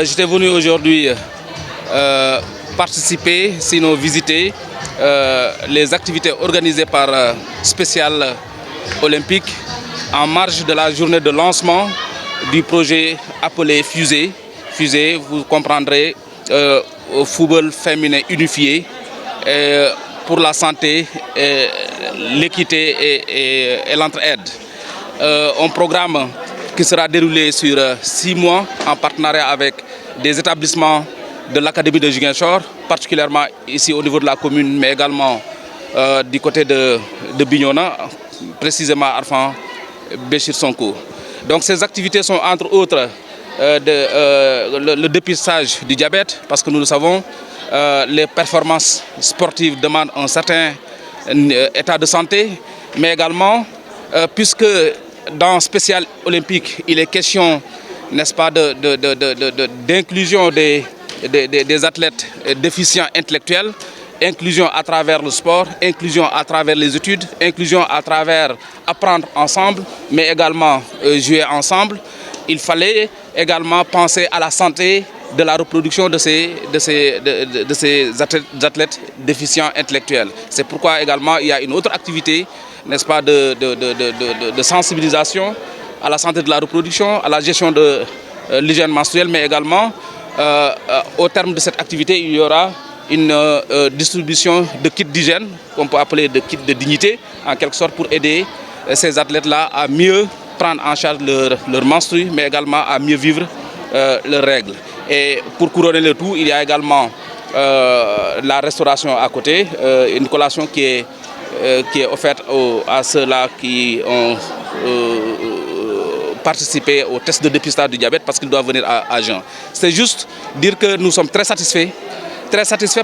J'étais venu aujourd'hui participer, sinon visiter les activités organisées par Spécial Olympique en marge de la journée de lancement du projet appelé Fusée. Fusée, vous comprendrez, au football féminin unifié pour la santé, l'équité et l'entraide. Un programme qui sera déroulé sur 6 mois en partenariat avec des établissements de l'Académie de Ziguinchor, particulièrement ici au niveau de la commune, mais également du côté de Bignona, précisément Arfan Béchir Sonko. Donc ces activités sont entre autres le dépistage du diabète, parce que nous le savons, les performances sportives demandent un certain état de santé, mais également, puisque dans Spécial Olympique, il est question, n'est-ce pas, d'inclusion des athlètes déficients intellectuels, inclusion à travers le sport, inclusion à travers les études, inclusion à travers apprendre ensemble, mais également jouer ensemble. Il fallait également penser à la santé de la reproduction de ces athlètes déficients intellectuels. C'est pourquoi également il y a une autre activité, n'est-ce pas, de sensibilisation à la santé de la reproduction, à la gestion de l'hygiène menstruelle, mais également au terme de cette activité, il y aura une distribution de kits d'hygiène, qu'on peut appeler de kits de dignité, en quelque sorte pour aider ces athlètes-là à mieux prendre en charge leur menstru, mais également à mieux vivre leurs règles. Et pour couronner le tout, il y a également la restauration à côté, une collation qui est offerte à ceux-là qui ont participer au test de dépistage du diabète parce qu'ils doivent venir à jeun. C'est juste dire que nous sommes très satisfaits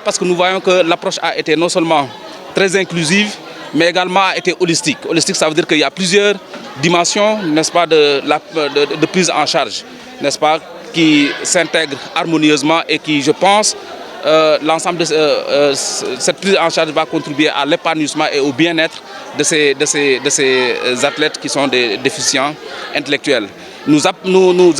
parce que nous voyons que l'approche a été non seulement très inclusive, mais également a été holistique. Holistique, ça veut dire qu'il y a plusieurs dimensions, n'est-ce pas, de prise en charge, n'est-ce pas, qui s'intègrent harmonieusement et qui, je pense, l'ensemble de cette prise en charge va contribuer à l'épanouissement et au bien-être de ces athlètes qui sont des déficients intellectuels. Nous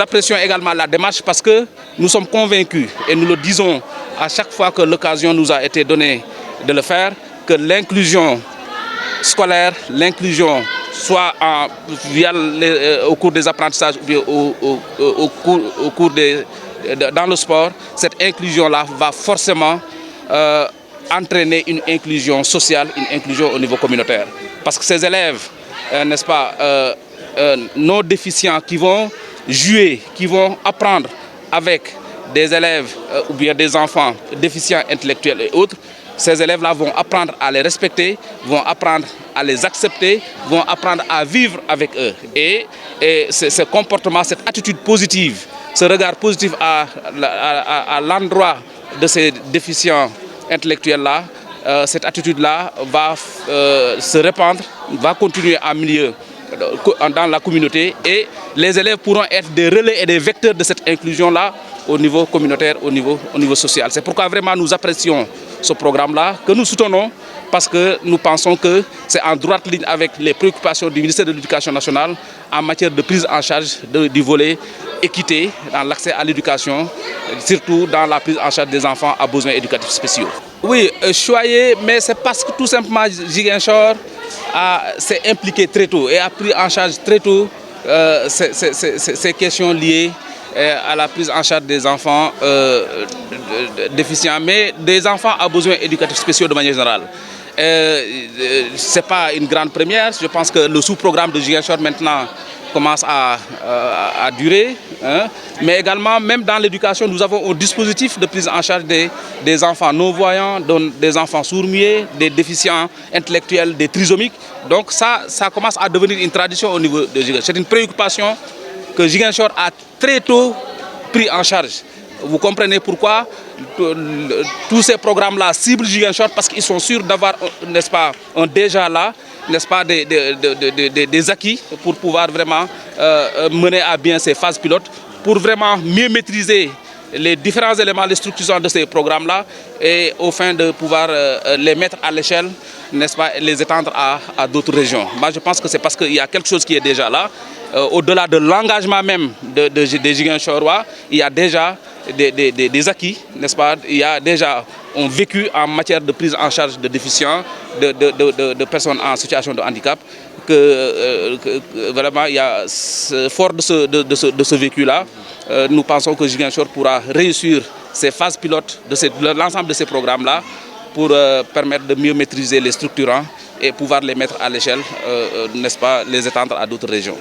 apprécions également la démarche parce que nous sommes convaincus, et nous le disons à chaque fois que l'occasion nous a été donnée de le faire, que l'inclusion scolaire, l'inclusion soit au cours des apprentissages ou bien au cours dans le sport, cette inclusion-là va forcément entraîner une inclusion sociale, une inclusion au niveau communautaire. Parce que ces élèves, n'est-ce pas, non déficients qui vont jouer, qui vont apprendre avec des élèves ou bien des enfants déficients intellectuels et autres, ces élèves-là vont apprendre à les respecter, vont apprendre à les accepter, vont apprendre à vivre avec eux. Et ce comportement, cette attitude positive, ce regard positif à l'endroit de ces déficients intellectuels-là, cette attitude-là va se répandre, va continuer dans la communauté, et les élèves pourront être des relais et des vecteurs de cette inclusion-là au niveau communautaire, au niveau social. C'est pourquoi vraiment nous apprécions ce programme-là, que nous soutenons, parce que nous pensons que c'est en droite ligne avec les préoccupations du ministère de l'Éducation nationale en matière de prise en charge du volet équité dans l'accès à l'éducation, surtout dans la prise en charge des enfants à besoins éducatifs spéciaux. Oui, choyé, mais c'est parce que tout simplement Ziguinchor s'est impliqué très tôt et a pris en charge très tôt ces questions liées à la prise en charge des enfants déficients, mais des enfants à besoins éducatifs spéciaux de manière générale. Ce n'est pas une grande première. Je pense que le sous-programme de Ziguinchor maintenant commence à durer. Hein. Mais également, même dans l'éducation, nous avons un dispositif de prise en charge des enfants non-voyants, des enfants sourds-muets, des déficients intellectuels, des trisomiques. Donc ça commence à devenir une tradition au niveau de Ziguinchor. C'est une préoccupation que Ziguinchor a très tôt pris en charge. Vous comprenez pourquoi tous ces programmes-là ciblent Ziguinchor, parce qu'ils sont sûrs d'avoir, n'est-ce pas, un déjà là, n'est-ce pas, des acquis pour pouvoir vraiment mener à bien ces phases pilotes, pour vraiment mieux maîtriser les différents éléments de structuration de ces programmes-là et au fin de pouvoir les mettre à l'échelle, n'est-ce pas, et les étendre à d'autres régions. Moi, je pense que c'est parce qu'il y a quelque chose qui est déjà là. Au-delà de l'engagement même des Ziguinchorois, il y a déjà des acquis, n'est-ce pas? Il y a déjà un vécu en matière de prise en charge de déficients, de personnes en situation de handicap, que vraiment, il y a, fort de ce vécu-là, nous pensons que Ziguinchor pourra réussir ces phases pilotes de l'ensemble de ces programmes-là pour permettre de mieux maîtriser les structurants et pouvoir les mettre à l'échelle, n'est-ce pas, les étendre à d'autres régions.